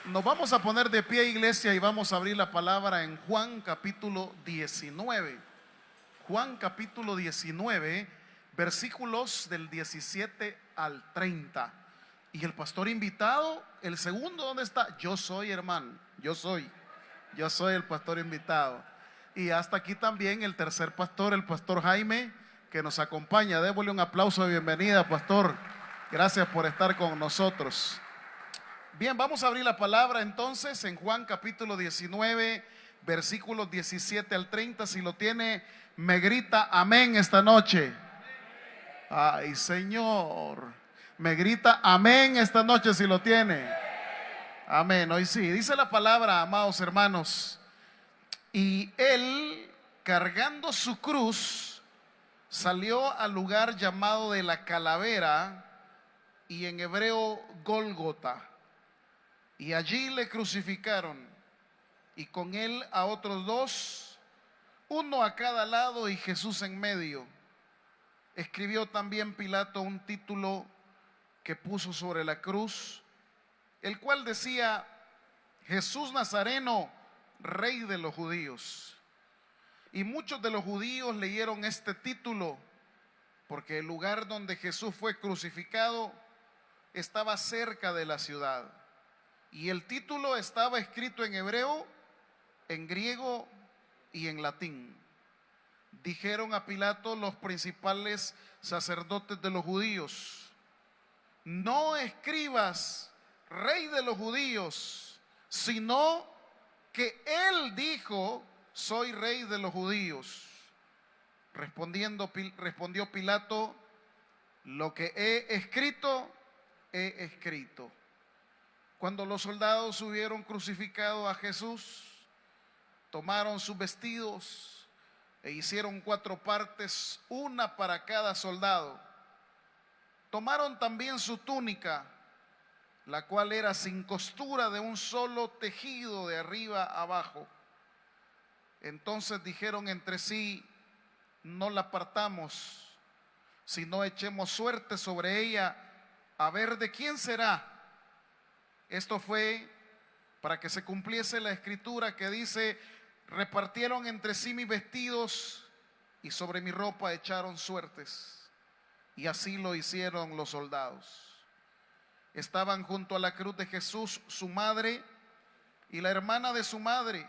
Nos vamos a poner de pie, iglesia, y vamos a abrir la palabra en Juan capítulo 19. Juan capítulo 19, versículos del 17 al 30. Y el pastor invitado, el segundo, ¿dónde está? Yo soy, hermano, yo soy el pastor invitado. Y hasta aquí también el tercer pastor, el pastor Jaime, que nos acompaña. Démosle un aplauso de bienvenida, pastor. Gracias por estar con nosotros. Bien, vamos a abrir la palabra entonces en Juan capítulo 19, versículos 17 al 30. Si lo tiene, me grita amén esta noche. Ay, Señor, me grita amén esta noche si lo tiene. Amén, hoy sí. Dice la palabra, amados hermanos: y él, cargando su cruz, salió al lugar llamado de la Calavera, y en hebreo Gólgota. Y allí le crucificaron, y con él a otros dos, uno a cada lado y Jesús en medio. Escribió también Pilato un título que puso sobre la cruz, el cual decía: Jesús Nazareno, Rey de los judíos. Y muchos de los judíos leyeron este título, porque el lugar donde Jesús fue crucificado estaba cerca de la ciudad. Y el título estaba escrito en hebreo, en griego y en latín. Dijeron a Pilato los principales sacerdotes de los judíos: no escribas Rey de los judíos, sino que él dijo: soy Rey de los judíos. Respondió Pilato: lo que he escrito, he escrito. Cuando los soldados hubieron crucificado a Jesús, tomaron sus vestidos e hicieron 4 partes, una para cada soldado. Tomaron también su túnica, la cual era sin costura, de un solo tejido de arriba abajo. Entonces dijeron entre sí: no la partamos, sino echemos suerte sobre ella, a ver de quién será. Esto fue para que se cumpliese la escritura que dice: repartieron entre sí mis vestidos y sobre mi ropa echaron suertes. Y así lo hicieron los soldados. Estaban junto a la cruz de Jesús su madre y la hermana de su madre,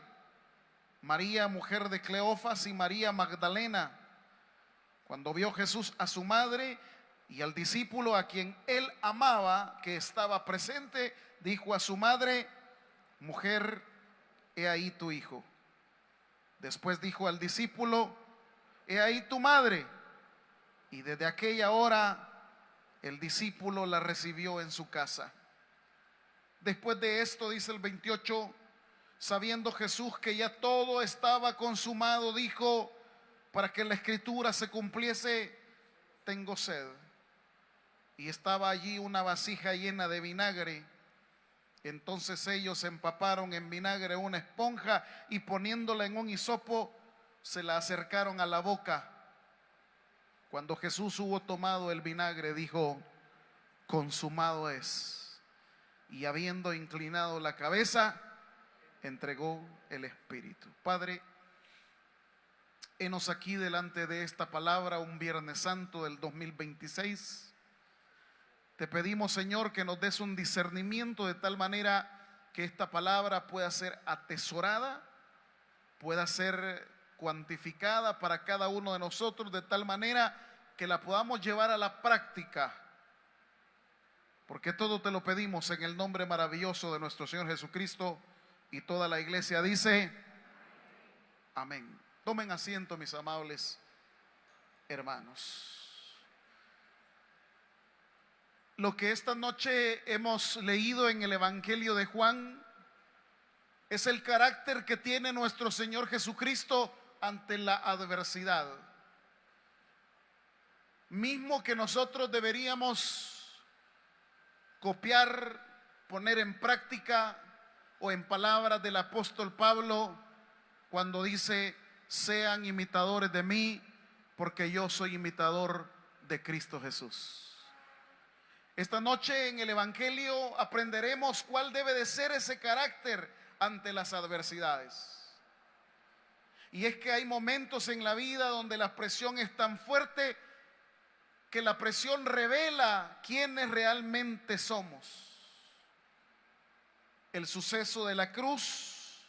María, mujer de Cleofas, y María Magdalena. Cuando vio Jesús a su madre y al discípulo a quien él amaba, que estaba presente, dijo a su madre: mujer, he ahí tu hijo. Después dijo al discípulo: he ahí tu madre. Y desde aquella hora el discípulo la recibió en su casa. Después de esto, dice el 28, sabiendo Jesús que ya todo estaba consumado, dijo, para que la escritura se cumpliese: tengo sed. Y estaba allí una vasija llena de vinagre. Entonces ellos empaparon en vinagre una esponja y poniéndola en un hisopo, se la acercaron a la boca. Cuando Jesús hubo tomado el vinagre, dijo: consumado es. Y habiendo inclinado la cabeza, entregó el espíritu. Padre, henos aquí delante de esta palabra un Viernes Santo del 2026. Te pedimos, Señor, que nos des un discernimiento de tal manera que esta palabra pueda ser atesorada, pueda ser cuantificada para cada uno de nosotros, de tal manera que la podamos llevar a la práctica. Porque todo te lo pedimos en el nombre maravilloso de nuestro Señor Jesucristo. Y toda la iglesia dice amén. Tomen asiento, mis amables hermanos. Lo que esta noche hemos leído en el Evangelio de Juan es el carácter que tiene nuestro Señor Jesucristo ante la adversidad. Mismo que nosotros deberíamos copiar, poner en práctica, o en palabras del apóstol Pablo, cuando dice: sean imitadores de mí, porque yo soy imitador de Cristo Jesús. Esta noche en el Evangelio aprenderemos cuál debe de ser ese carácter ante las adversidades. Y es que hay momentos en la vida donde la presión es tan fuerte que la presión revela quiénes realmente somos. El suceso de la cruz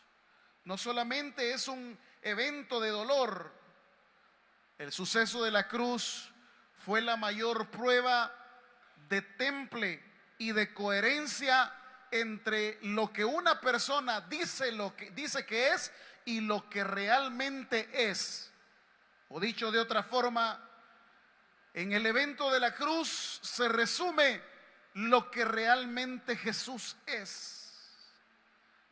no solamente es un evento de dolor, el suceso de la cruz fue la mayor prueba de temple y de coherencia entre lo que una persona dice que es y lo que realmente es. O dicho de otra forma, en el evento de la cruz se resume lo que realmente Jesús es.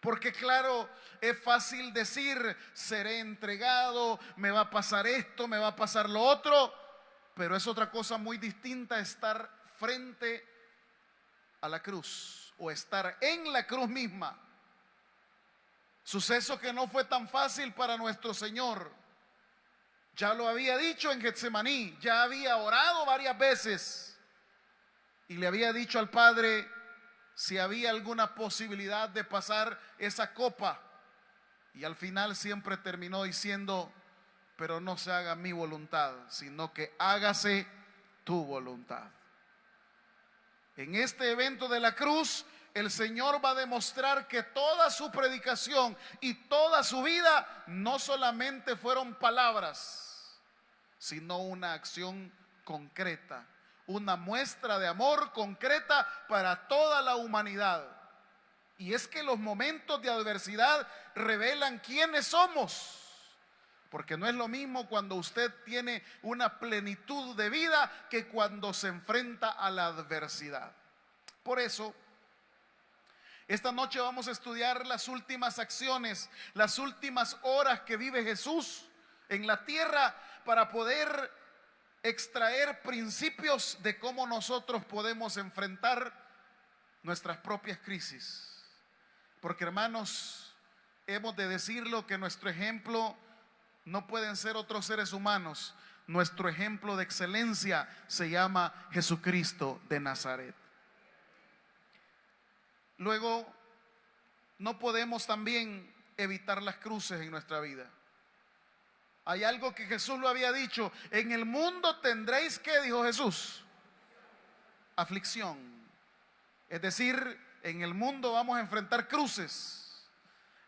Porque claro, es fácil decir, seré entregado, me va a pasar esto, me va a pasar lo otro, pero es otra cosa muy distinta estar frente a la cruz o estar en la cruz misma. Suceso que no fue tan fácil para nuestro Señor. Ya lo había dicho en Getsemaní, ya había orado varias veces y le había dicho al Padre si había alguna posibilidad de pasar esa copa, y al final siempre terminó diciendo, pero no se haga mi voluntad, sino que hágase tu voluntad. En este evento de la cruz, el Señor va a demostrar que toda su predicación y toda su vida no solamente fueron palabras, sino una acción concreta, una muestra de amor concreta para toda la humanidad. Y es que los momentos de adversidad revelan quiénes somos. Porque no es lo mismo cuando usted tiene una plenitud de vida que cuando se enfrenta a la adversidad. Por eso, esta noche vamos a estudiar las últimas acciones, las últimas horas que vive Jesús en la tierra para poder extraer principios de cómo nosotros podemos enfrentar nuestras propias crisis. Porque hermanos, hemos de decirlo que nuestro ejemplo no pueden ser otros seres humanos. Nuestro ejemplo de excelencia se llama Jesucristo de Nazaret. Luego, no podemos también evitar las cruces en nuestra vida. Hay algo que Jesús lo había dicho: en el mundo tendréis, ¿qué dijo Jesús? Aflicción. Es decir, en el mundo vamos a enfrentar cruces.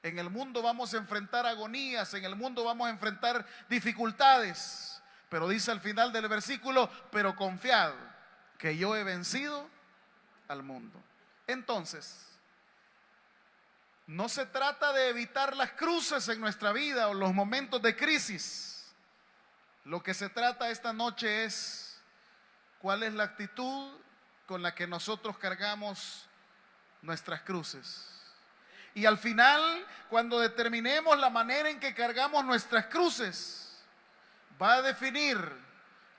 En el mundo vamos a enfrentar agonías, en el mundo vamos a enfrentar dificultades. Pero dice al final del versículo, pero confiad que yo he vencido al mundo. Entonces, no se trata de evitar las cruces en nuestra vida o los momentos de crisis. Lo que se trata esta noche es cuál es la actitud con la que nosotros cargamos nuestras cruces. Y al final, cuando determinemos la manera en que cargamos nuestras cruces, va a definir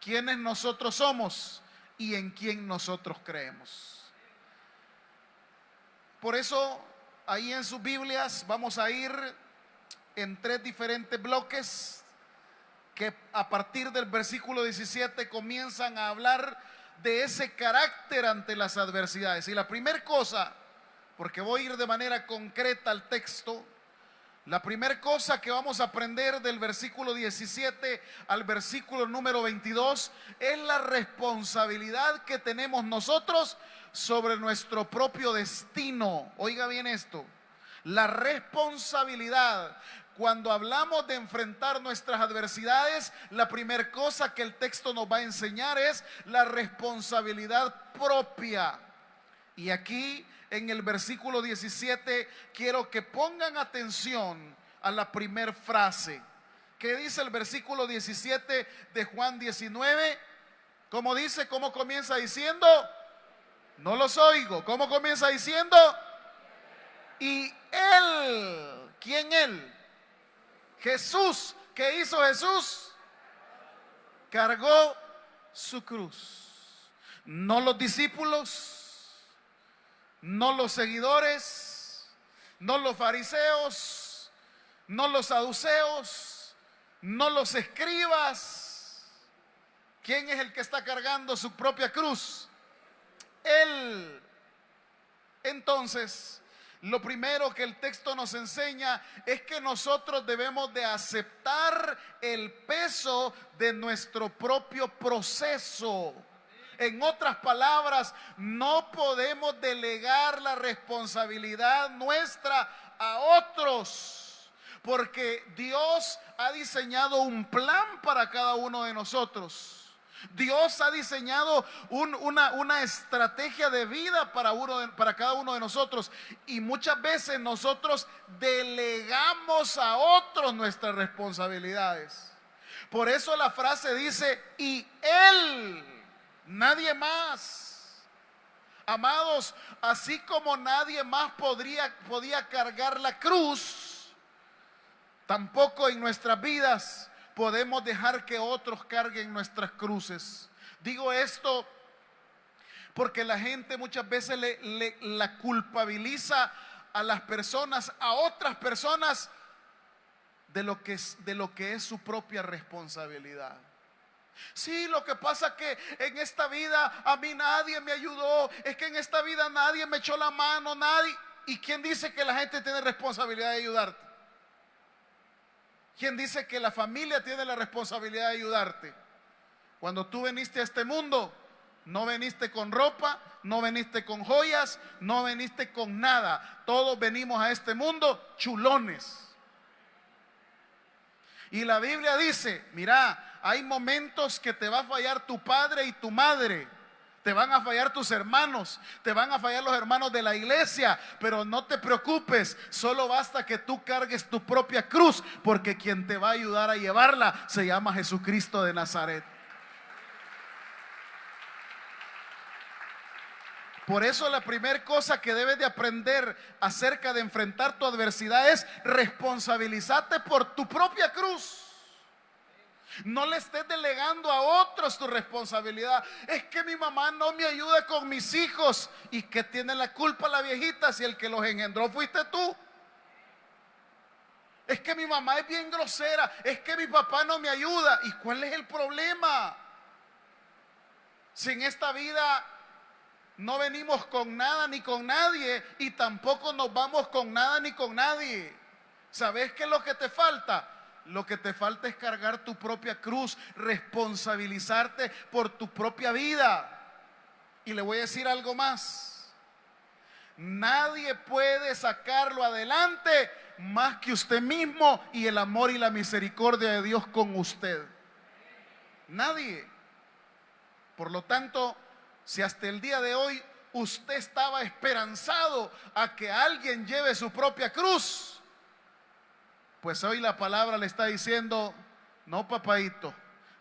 quiénes nosotros somos y en quién nosotros creemos. Por eso, ahí en sus Biblias vamos a ir en 3 diferentes bloques que a partir del versículo 17 comienzan a hablar de ese carácter ante las adversidades. Y la primera cosa, porque voy a ir de manera concreta al texto, la primera cosa que vamos a aprender del versículo 17 al versículo número 22 es la responsabilidad que tenemos nosotros sobre nuestro propio destino. Oiga bien esto, la responsabilidad. Cuando hablamos de enfrentar nuestras adversidades, la primera cosa que el texto nos va a enseñar es la responsabilidad propia. Y aquí en el versículo 17 quiero que pongan atención a la primera frase. ¿Qué dice el versículo 17 de Juan 19? ¿Cómo dice? ¿Cómo comienza diciendo? No los oigo. ¿Cómo comienza diciendo? Y él, ¿quién él? Jesús. ¿Qué hizo Jesús? Cargó su cruz. No los discípulos, no los seguidores, no los fariseos, no los saduceos, no los escribas. ¿Quién es el que está cargando su propia cruz? Él. Entonces, lo primero que el texto nos enseña es que nosotros debemos de aceptar el peso de nuestro propio proceso. En otras palabras, no podemos delegar la responsabilidad nuestra a otros, porque Dios ha diseñado un plan para cada uno de nosotros. Dios ha diseñado una estrategia de vida para cada uno de nosotros, y muchas veces nosotros delegamos a otros nuestras responsabilidades. Por eso la frase dice: y Él, nadie más. Amados, así como nadie más podía cargar la cruz, tampoco en nuestras vidas podemos dejar que otros carguen nuestras cruces. Digo esto porque la gente muchas veces la culpabiliza a las personas, a otras personas, de lo que es su propia responsabilidad. Sí, lo que pasa es que en esta vida a mí nadie me ayudó, es que en esta vida nadie me echó la mano, nadie. ¿Y quién dice que la gente tiene responsabilidad de ayudarte? ¿Quién dice que la familia tiene la responsabilidad de ayudarte? Cuando tú viniste a este mundo, no viniste con ropa, no viniste con joyas, no viniste con nada. Todos venimos a este mundo chulones. Y la Biblia dice: mira, hay momentos que te va a fallar tu padre y tu madre, te van a fallar tus hermanos, te van a fallar los hermanos de la iglesia, pero no te preocupes, solo basta que tú cargues tu propia cruz, porque quien te va a ayudar a llevarla se llama Jesucristo de Nazaret. Por eso la primera cosa que debes de aprender acerca de enfrentar tu adversidad es responsabilizarte por tu propia cruz. No le estés delegando a otros tu responsabilidad. Es que mi mamá no me ayuda con mis hijos. ¿Y qué tiene la culpa la viejita si el que los engendró fuiste tú? Es que mi mamá es bien grosera. Es que mi papá no me ayuda. ¿Y cuál es el problema? Si en esta vida no venimos con nada ni con nadie, y tampoco nos vamos con nada ni con nadie. ¿Sabes qué es lo que te falta? Lo que te falta es cargar tu propia cruz, responsabilizarte por tu propia vida. Y le voy a decir algo más: nadie puede sacarlo adelante más que usted mismo y el amor y la misericordia de Dios con usted. Nadie. Por lo tanto, si hasta el día de hoy usted estaba esperanzado a que alguien lleve su propia cruz, pues hoy la palabra le está diciendo: no, papaito,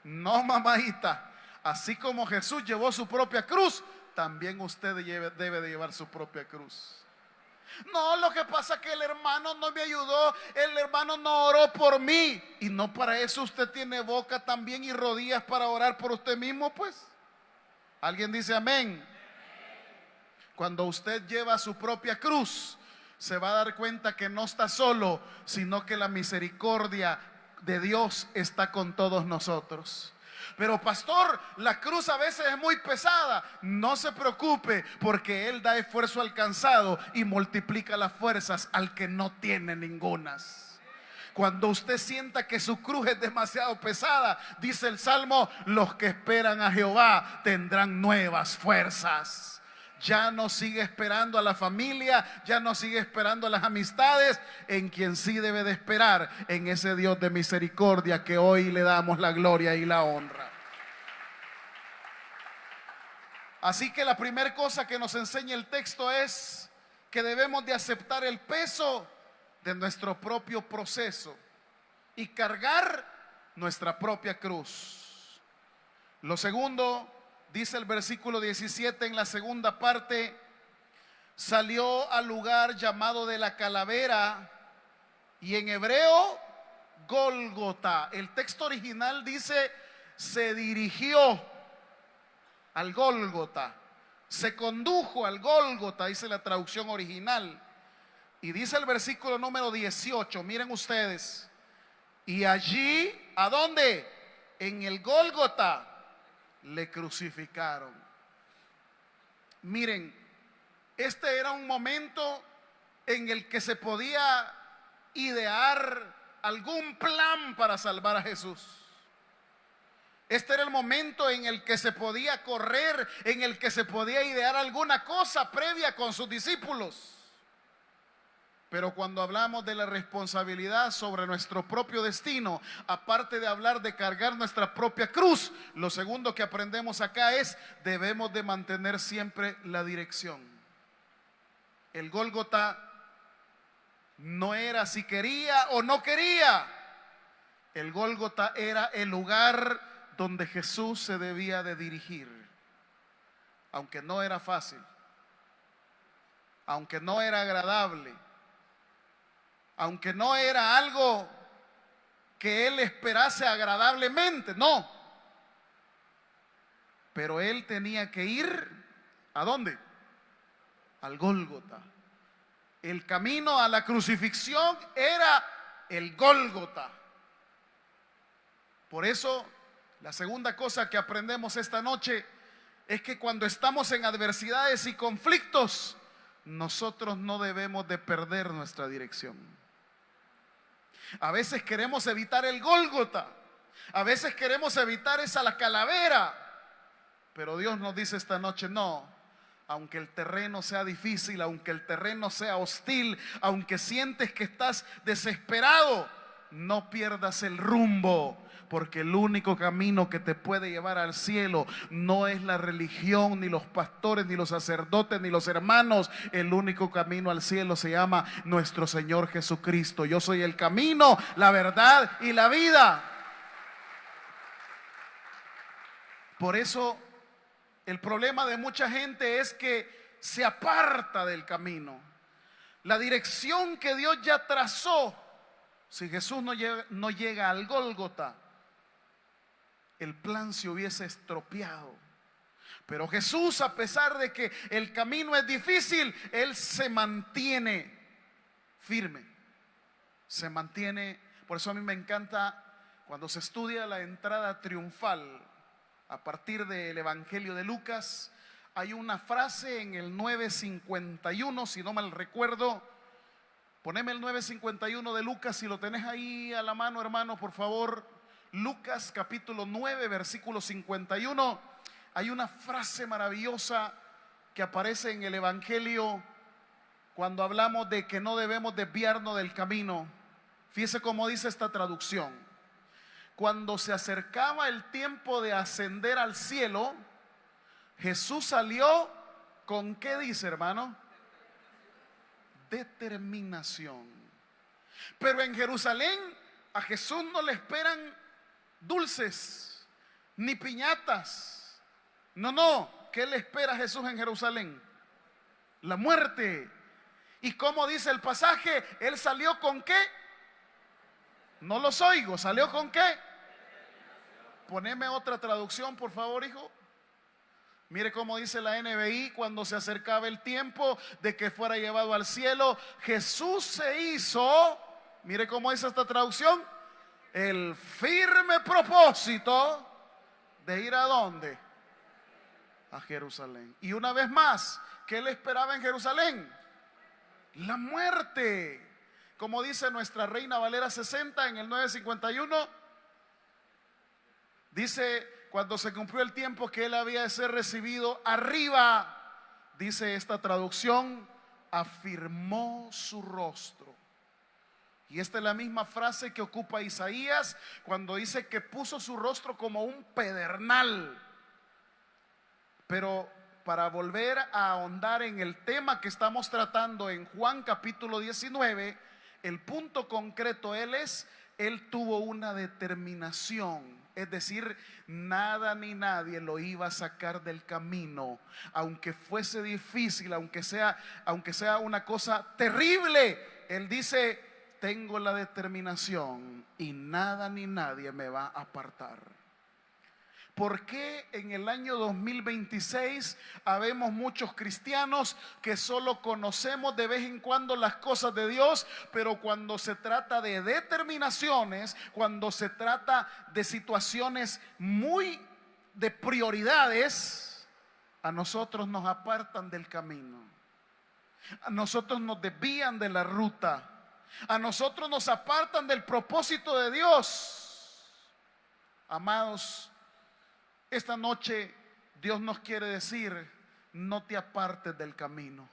no, mamadita, así como Jesús llevó su propia cruz, también usted debe de llevar su propia cruz. No, lo que pasa es que el hermano no me ayudó, el hermano no oró por mí. Y no, para eso usted tiene boca también y rodillas para orar por usted mismo, pues. ¿Alguien dice amén? Cuando usted lleva su propia cruz, se va a dar cuenta que no está solo, sino que la misericordia de Dios está con todos nosotros. Pero pastor, la cruz a veces es muy pesada. No se preocupe, porque Él da esfuerzo al cansado y multiplica las fuerzas al que no tiene ningunas. Cuando usted sienta que su cruz es demasiado pesada, dice el Salmo: los que esperan a Jehová tendrán nuevas fuerzas. Ya no sigue esperando a la familia, ya no sigue esperando a las amistades. En quien sí debe de esperar, en ese Dios de misericordia que hoy le damos la gloria y la honra. Así que la primera cosa que nos enseña el texto es que debemos de aceptar el peso de nuestro propio proceso y cargar nuestra propia cruz. Lo segundo, dice el versículo 17 en la segunda parte: salió al lugar llamado de la calavera, y en hebreo Gólgota. El texto original dice: se dirigió al Gólgota, se condujo al Gólgota, dice la traducción original. Y dice el versículo número 18, miren ustedes: y allí, ¿a dónde? En el Gólgota le crucificaron. Miren, este era un momento en el que se podía idear algún plan para salvar a Jesús. Este era el momento en el que se podía correr, en el que se podía idear alguna cosa previa con sus discípulos. Pero cuando hablamos de la responsabilidad sobre nuestro propio destino, aparte de hablar de cargar nuestra propia cruz, lo segundo que aprendemos acá es: debemos de mantener siempre la dirección. El Gólgota no era si quería o no quería. El Gólgota era el lugar donde Jesús se debía de dirigir, aunque no era fácil, aunque no era agradable, aunque no era algo que él esperase agradablemente, no. Pero él tenía que ir, ¿a dónde? Al Gólgota. El camino a la crucifixión era el Gólgota. Por eso, la segunda cosa que aprendemos esta noche es que cuando estamos en adversidades y conflictos, nosotros no debemos de perder nuestra dirección. A veces queremos evitar el Gólgota, a veces queremos evitar la calavera, pero Dios nos dice esta noche: no, aunque el terreno sea difícil, aunque el terreno sea hostil, aunque sientes que estás desesperado, no pierdas el rumbo. Porque el único camino que te puede llevar al cielo no es la religión, ni los pastores, ni los sacerdotes, ni los hermanos. El único camino al cielo se llama nuestro Señor Jesucristo. Yo soy el camino, la verdad y la vida. Por eso el problema de mucha gente es que se aparta del camino. La dirección que Dios ya trazó, si Jesús no llega al Gólgota, el plan se hubiese estropeado. Pero Jesús, a pesar de que el camino es difícil, Él se mantiene firme, se mantiene. Por eso a mí me encanta cuando se estudia la entrada triunfal a partir del Evangelio de Lucas. Hay una frase en el 9:51, si no mal recuerdo. Poneme el 9:51 de Lucas, si lo tenés ahí a la mano, hermano, por favor. Lucas capítulo 9, versículo 51. Hay una frase maravillosa que aparece en el Evangelio cuando hablamos de que no debemos desviarnos del camino. Fíjese cómo dice esta traducción: cuando se acercaba el tiempo de ascender al cielo, Jesús salió con, ¿qué dice, hermano? Determinación. Pero en Jerusalén a Jesús no le esperan dulces ni piñatas. No, ¿qué le espera a Jesús en Jerusalén? La muerte. ¿Y cómo dice el pasaje? Él salió con ¿qué? No los oigo. ¿Salió con qué? Poneme otra traducción, por favor, hijo. Mire cómo dice la NBI: cuando se acercaba el tiempo de que fuera llevado al cielo, Jesús se hizo, mire cómo dice esta traducción, el firme propósito de ir ¿a dónde? A Jerusalén. Y una vez más, ¿qué le esperaba en Jerusalén? La muerte. Como dice nuestra Reina Valera 60 en el 9:51, dice: cuando se cumplió el tiempo que él había de ser recibido arriba, dice esta traducción, afirmó su rostro. Y esta es la misma frase que ocupa Isaías cuando dice que puso su rostro como un pedernal. Pero para volver a ahondar en el tema que estamos tratando en Juan capítulo 19, el punto concreto él tuvo una determinación. Es decir, nada ni nadie lo iba a sacar del camino, aunque fuese difícil, aunque sea una cosa terrible. Él dice: tengo la determinación y nada ni nadie me va a apartar. ¿Por qué en el año 2026 habemos muchos cristianos que solo conocemos de vez en cuando las cosas de Dios, pero cuando se trata de determinaciones, cuando se trata de situaciones muy de prioridades, a nosotros nos apartan del camino, a nosotros nos desvían de la ruta, a nosotros nos apartan del propósito de Dios. Amados, esta noche Dios nos quiere decir: no te apartes del camino,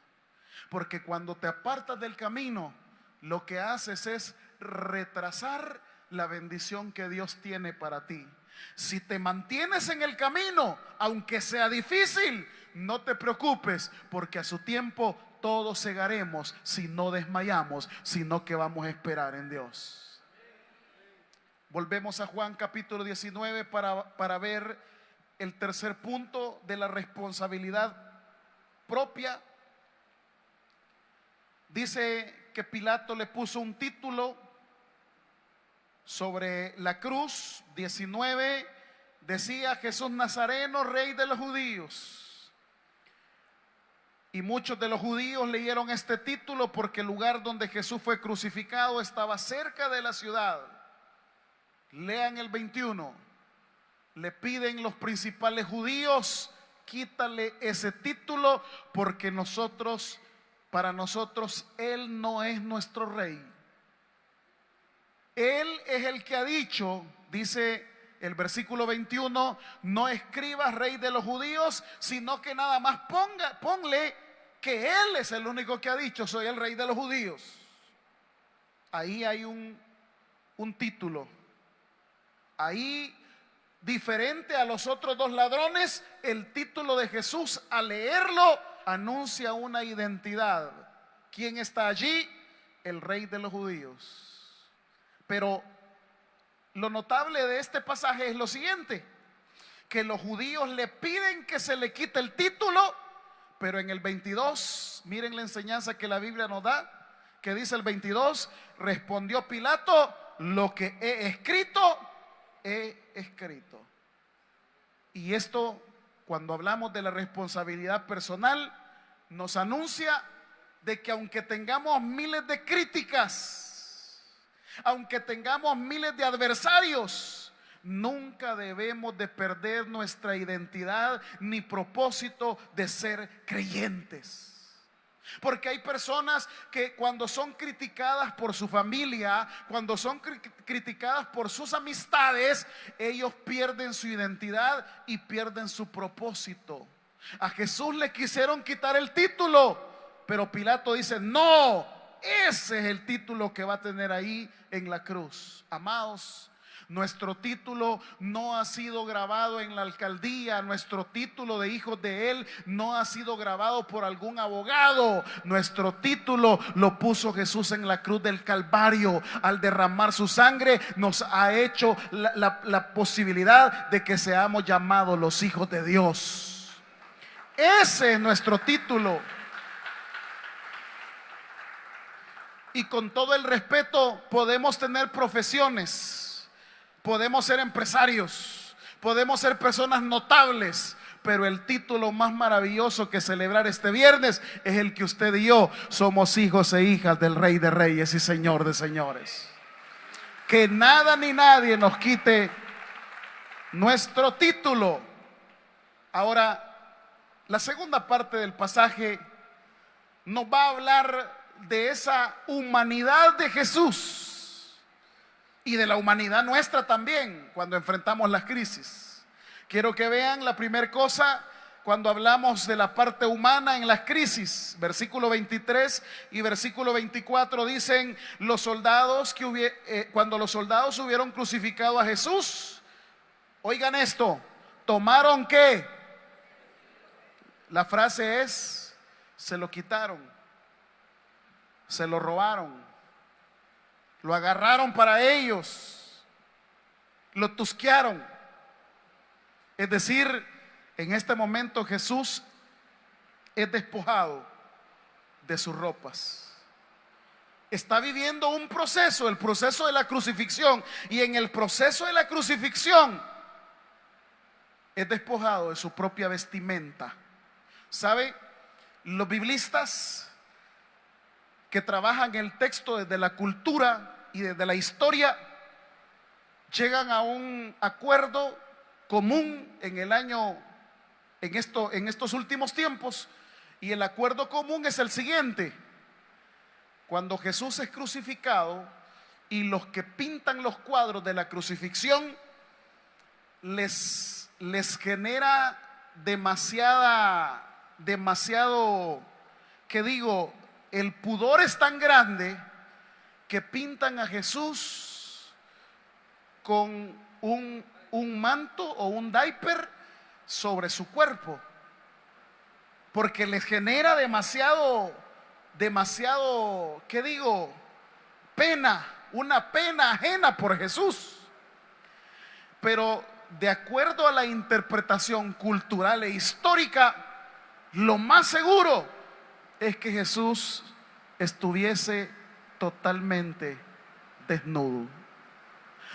porque cuando te apartas del camino, lo que haces es retrasar la bendición que Dios tiene para ti. Si te mantienes en el camino, aunque sea difícil, no te preocupes, porque a su tiempo todos cegaremos si no desmayamos, sino que vamos a esperar en Dios. Volvemos a Juan capítulo 19 para ver el tercer punto de la responsabilidad propia. Dice que Pilato le puso un título sobre la cruz. 19 decía: Jesús Nazareno, Rey de los judíos. Y muchos de los judíos leyeron este título porque el lugar donde Jesús fue crucificado estaba cerca de la ciudad. Lean el 21. Le piden los principales judíos: quítale ese título, porque para nosotros Él no es nuestro rey. Él es el que ha dicho, dice el versículo 21, no escribas Rey de los judíos, sino que nada más ponle que Él es el único que ha dicho: soy el Rey de los judíos. Ahí hay un título. Ahí, diferente a los otros dos ladrones, el título de Jesús, al leerlo, anuncia una identidad. ¿Quién está allí? El Rey de los judíos. Pero lo notable de este pasaje es lo siguiente: que los judíos le piden que se le quite el título, pero en el 22, miren la enseñanza que la Biblia nos da, que dice el 22, respondió Pilato: lo que he escrito, he escrito. Y esto, cuando hablamos de la responsabilidad personal, nos anuncia de que aunque tengamos miles de críticas, aunque tengamos miles de adversarios, nunca debemos de perder nuestra identidad ni propósito de ser creyentes. Porque hay personas que cuando son criticadas por su familia, cuando son criticadas por sus amistades, ellos pierden su identidad y pierden su propósito. A Jesús le quisieron quitar el título, pero Pilato dice: no, ese es el título que va a tener ahí en la cruz. Amados, nuestro título no ha sido grabado en la alcaldía, nuestro título de hijos de Él no ha sido grabado por algún abogado. Nuestro título lo puso Jesús en la cruz del Calvario. Al derramar su sangre, nos ha hecho la posibilidad de que seamos llamados los hijos de Dios. Ese es nuestro título. Y con todo el respeto, podemos tener profesiones, podemos ser empresarios, podemos ser personas notables, pero el título más maravilloso que celebrar este viernes es el que usted y yo somos hijos e hijas del Rey de Reyes y Señor de Señores. Que nada ni nadie nos quite nuestro título. Ahora, la segunda parte del pasaje nos va a hablar de esa humanidad de Jesús y de la humanidad nuestra también cuando enfrentamos las crisis. Quiero que vean la primera cosa cuando hablamos de la parte humana en las crisis. Versículo 23 y versículo 24 dicen: los soldados cuando los soldados hubieron crucificado a Jesús, oigan esto, tomaron ¿qué? La frase es: se lo quitaron. Se lo robaron, lo agarraron para ellos, lo tusquearon. Es decir, en este momento Jesús es despojado de sus ropas. Está viviendo un proceso, el proceso de la crucifixión, y en el proceso de la crucifixión es despojado de su propia vestimenta. ¿Sabe? Los biblistas que trabajan el texto desde la cultura y desde la historia llegan a un acuerdo común en el año en estos últimos tiempos, y el acuerdo común es el siguiente: cuando Jesús es crucificado y los que pintan los cuadros de la crucifixión les genera demasiado, que digo, el pudor es tan grande que pintan a Jesús con un manto o un diaper sobre su cuerpo, porque les genera demasiado, ¿qué digo? Pena, una pena ajena por Jesús. Pero de acuerdo a la interpretación cultural e histórica, lo más seguro es que Jesús estuviese totalmente desnudo.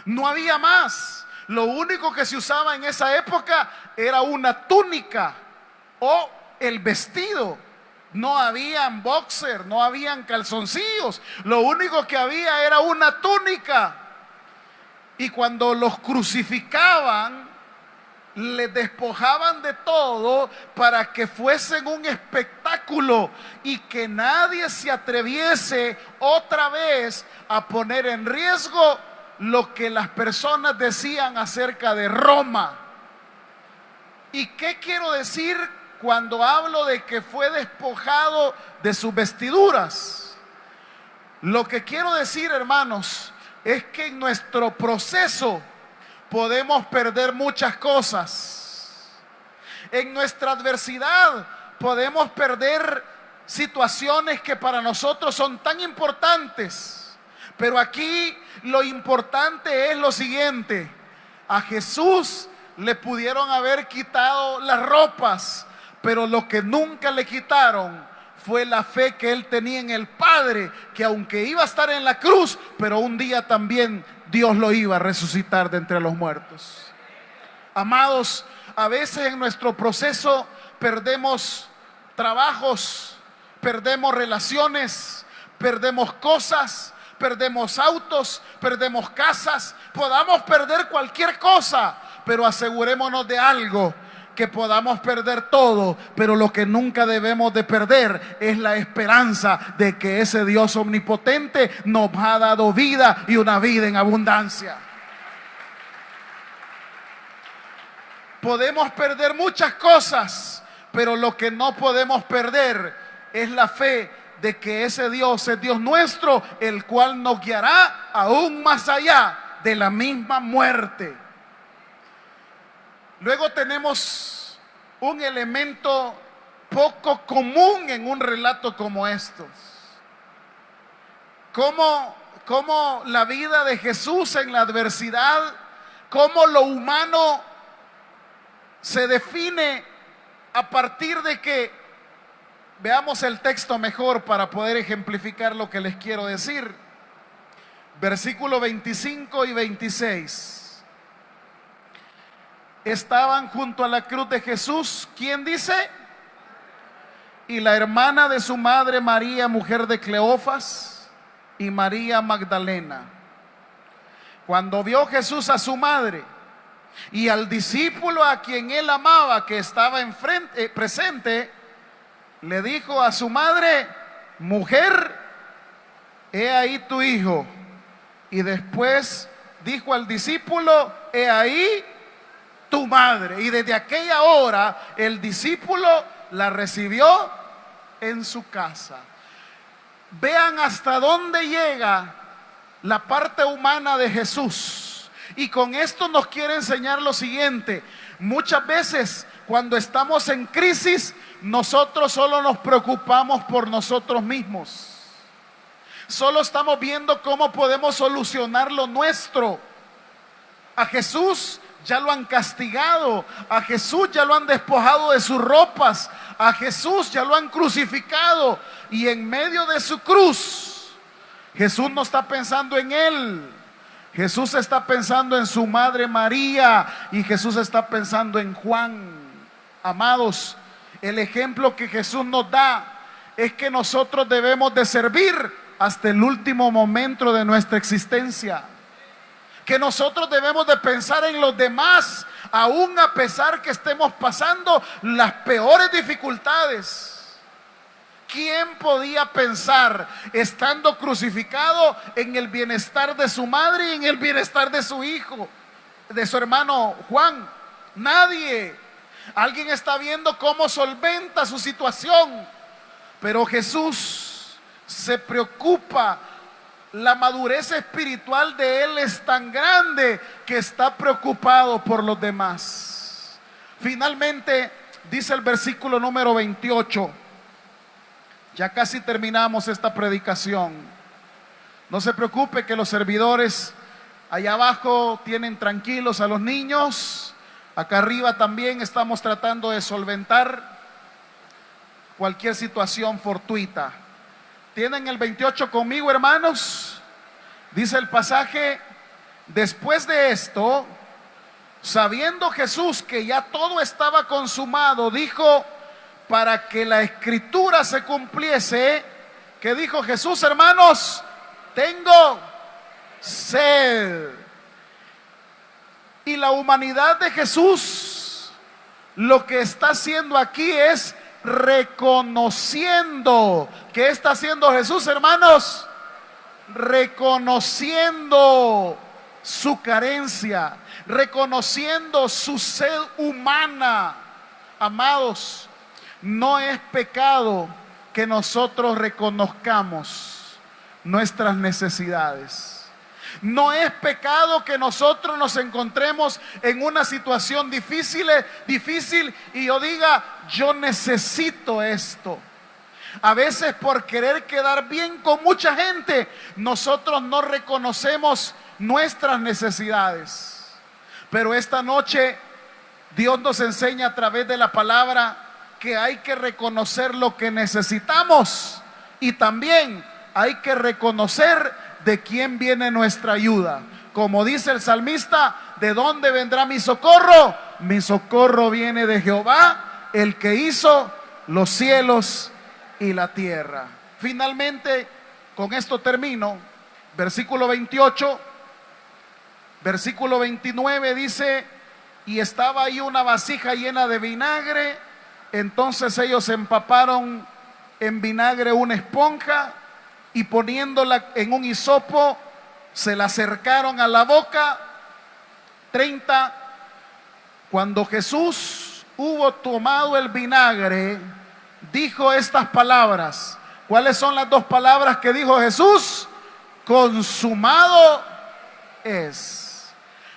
No había más. Lo único que se usaba en esa época era una túnica o el vestido. No habían boxer, no habían calzoncillos. Lo único que había era una túnica. Y cuando los crucificaban, les despojaban de todo para que fuesen un espectáculo y que nadie se atreviese otra vez a poner en riesgo lo que las personas decían acerca de Roma. ¿Y qué quiero decir cuando hablo de que fue despojado de sus vestiduras? Lo que quiero decir, hermanos, es que en nuestro proceso podemos perder muchas cosas. En nuestra adversidad podemos perder situaciones que para nosotros son tan importantes. Pero aquí lo importante es lo siguiente: a Jesús le pudieron haber quitado las ropas, pero lo que nunca le quitaron fue la fe que él tenía en el Padre, que aunque iba a estar en la cruz, pero un día también Dios lo iba a resucitar de entre los muertos. Amados, a veces en nuestro proceso perdemos trabajos, perdemos relaciones, perdemos cosas, perdemos autos, perdemos casas, podamos perder cualquier cosa, pero asegurémonos de algo: que podamos perder todo, pero lo que nunca debemos de perder es la esperanza de que ese Dios omnipotente nos ha dado vida y una vida en abundancia. Podemos perder muchas cosas, pero lo que no podemos perder es la fe de que ese Dios es Dios nuestro, el cual nos guiará aún más allá de la misma muerte. Luego tenemos un elemento poco común en un relato como estos. Cómo la vida de Jesús en la adversidad, cómo lo humano se define a partir de que veamos el texto mejor para poder ejemplificar lo que les quiero decir. Versículo 25 y 26. Estaban junto a la cruz de Jesús, ¿quién dice? Y la hermana de su madre María, mujer de Cleofas, y María Magdalena. Cuando vio Jesús a su madre y al discípulo a quien él amaba, que estaba presente, le dijo a su madre: mujer, he ahí tu hijo. Y después dijo al discípulo: he ahí tu madre. Y desde aquella hora el discípulo la recibió en su casa. Vean hasta dónde llega la parte humana de Jesús. Y con esto nos quiere enseñar lo siguiente: muchas veces cuando estamos en crisis, nosotros solo nos preocupamos por nosotros mismos. Solo estamos viendo cómo podemos solucionar lo nuestro. A Jesús ya lo han castigado, a Jesús ya lo han despojado de sus ropas, a Jesús ya lo han crucificado, y en medio de su cruz Jesús no está pensando en él. Jesús está pensando en su madre María, y Jesús está pensando en Juan. Amados, el ejemplo que Jesús nos da es que nosotros debemos de servir hasta el último momento de nuestra existencia. Que nosotros debemos de pensar en los demás aún a pesar que estemos pasando las peores dificultades. ¿Quién podía pensar, estando crucificado, en el bienestar de su madre y en el bienestar de su hijo, de su hermano Juan? Nadie. Alguien está viendo cómo solventa su situación, pero Jesús se preocupa. La madurez espiritual de él es tan grande que está preocupado por los demás. Finalmente, dice el versículo número 28. Ya casi terminamos esta predicación. No se preocupe que los servidores allá abajo tienen tranquilos a los niños. Acá arriba también estamos tratando de solventar cualquier situación fortuita. ¿Tienen el 28 conmigo, hermanos? Dice el pasaje: después de esto, sabiendo Jesús que ya todo estaba consumado, dijo, para que la escritura se cumpliese, ¿qué dijo Jesús, hermanos? Tengo sed. Y la humanidad de Jesús lo que está haciendo aquí es reconociendo. ¿Qué está haciendo Jesús, hermanos? Reconociendo su carencia, reconociendo su sed humana. Amados, no es pecado que nosotros reconozcamos nuestras necesidades. No es pecado que nosotros nos encontremos en una situación difícil y yo diga, yo necesito esto. A veces, por querer quedar bien con mucha gente, nosotros no reconocemos nuestras necesidades. Pero esta noche Dios nos enseña a través de la palabra que hay que reconocer lo que necesitamos y también hay que reconocer de quién viene nuestra ayuda. Como dice el salmista, ¿de dónde vendrá mi socorro? Mi socorro viene de Jehová, el que hizo los cielos y la tierra. Finalmente, con esto termino. Versículo 28, versículo 29 dice: y estaba ahí una vasija llena de vinagre. Entonces ellos empaparon en vinagre una esponja y poniéndola en un hisopo, se la acercaron a la boca. 30. Cuando Jesús hubo tomado el vinagre, dijo estas palabras. ¿Cuáles son las dos palabras que dijo Jesús? Consumado es.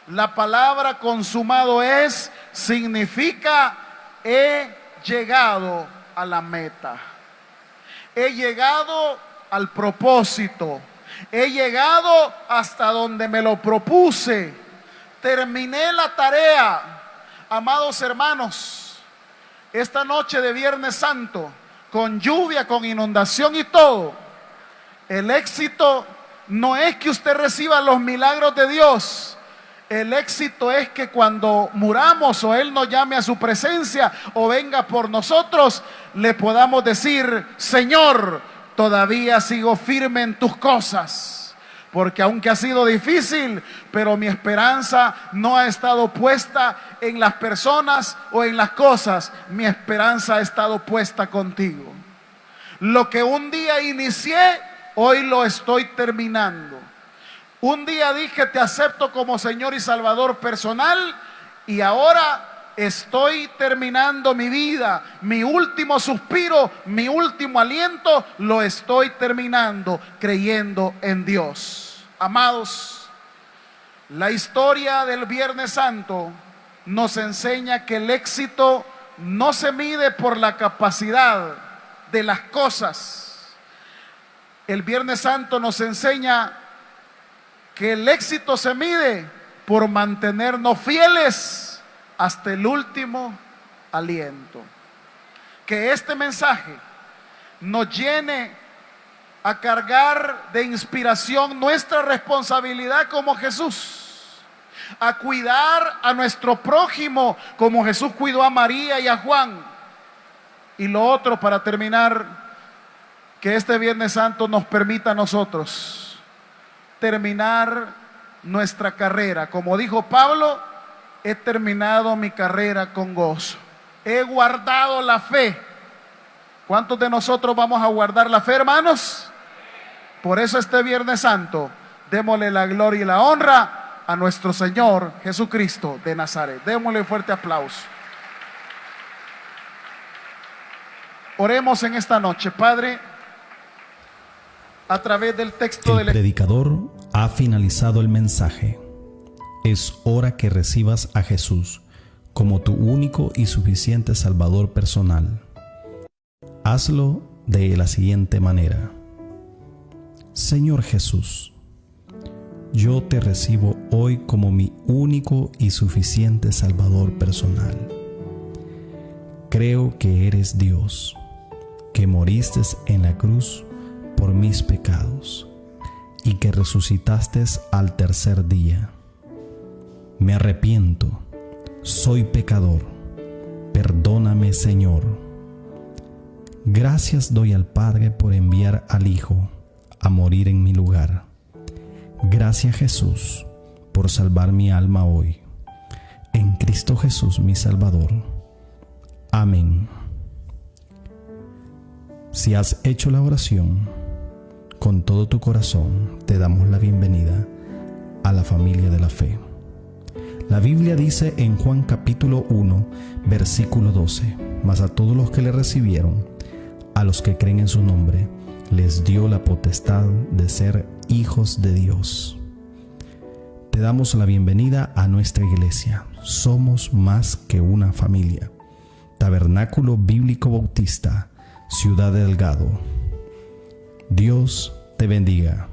La palabra consumado es significa he llegado a la meta. He llegado al propósito. He llegado hasta donde me lo propuse. Terminé la tarea. Amados hermanos, esta noche de Viernes Santo, con lluvia, con inundación y todo, el éxito no es que usted reciba los milagros de Dios. El éxito es que cuando muramos o Él nos llame a su presencia o venga por nosotros, le podamos decir: Señor, todavía sigo firme en tus cosas, porque aunque ha sido difícil, pero mi esperanza no ha estado puesta en las personas o en las cosas, mi esperanza ha estado puesta contigo. Lo que un día inicié, hoy lo estoy terminando. Un día dije: te acepto como Señor y Salvador personal, y ahora estoy terminando mi vida, mi último suspiro, mi último aliento, lo estoy terminando creyendo en Dios. Amados, la historia del Viernes Santo nos enseña que el éxito no se mide por la capacidad de las cosas. El Viernes Santo nos enseña que el éxito se mide por mantenernos fieles hasta el último aliento. Que este mensaje nos llene a cargar de inspiración nuestra responsabilidad como Jesús, a cuidar a nuestro prójimo como Jesús cuidó a María y a Juan. Y lo otro, para terminar, que este Viernes Santo nos permita a nosotros terminar nuestra carrera. Como dijo Pablo, he terminado mi carrera con gozo. He guardado la fe. ¿Cuántos de nosotros vamos a guardar la fe, hermanos? Por eso este Viernes Santo, démosle la gloria y la honra a nuestro Señor Jesucristo de Nazaret. Démosle un fuerte aplauso. Oremos en esta noche, Padre, a través del texto del predicador ha finalizado el mensaje. Es hora que recibas a Jesús como tu único y suficiente Salvador personal. Hazlo de la siguiente manera. Señor Jesús, yo te recibo hoy como mi único y suficiente Salvador personal. Creo que eres Dios, que moriste en la cruz por mis pecados y que resucitaste al tercer día. Me arrepiento, soy pecador, perdóname, Señor. Gracias doy al Padre por enviar al Hijo a morir en mi lugar. Gracias, Jesús, por salvar mi alma hoy. En Cristo Jesús, mi Salvador. Amén. Si has hecho la oración con todo tu corazón, te damos la bienvenida a la familia de la fe. La Biblia dice en Juan capítulo 1, versículo 12: mas a todos los que le recibieron, a los que creen en su nombre, les dio la potestad de ser hijos de Dios. Te damos la bienvenida a nuestra iglesia. Somos más que una familia. Tabernáculo Bíblico Bautista, Ciudad de Delgado. Dios te bendiga.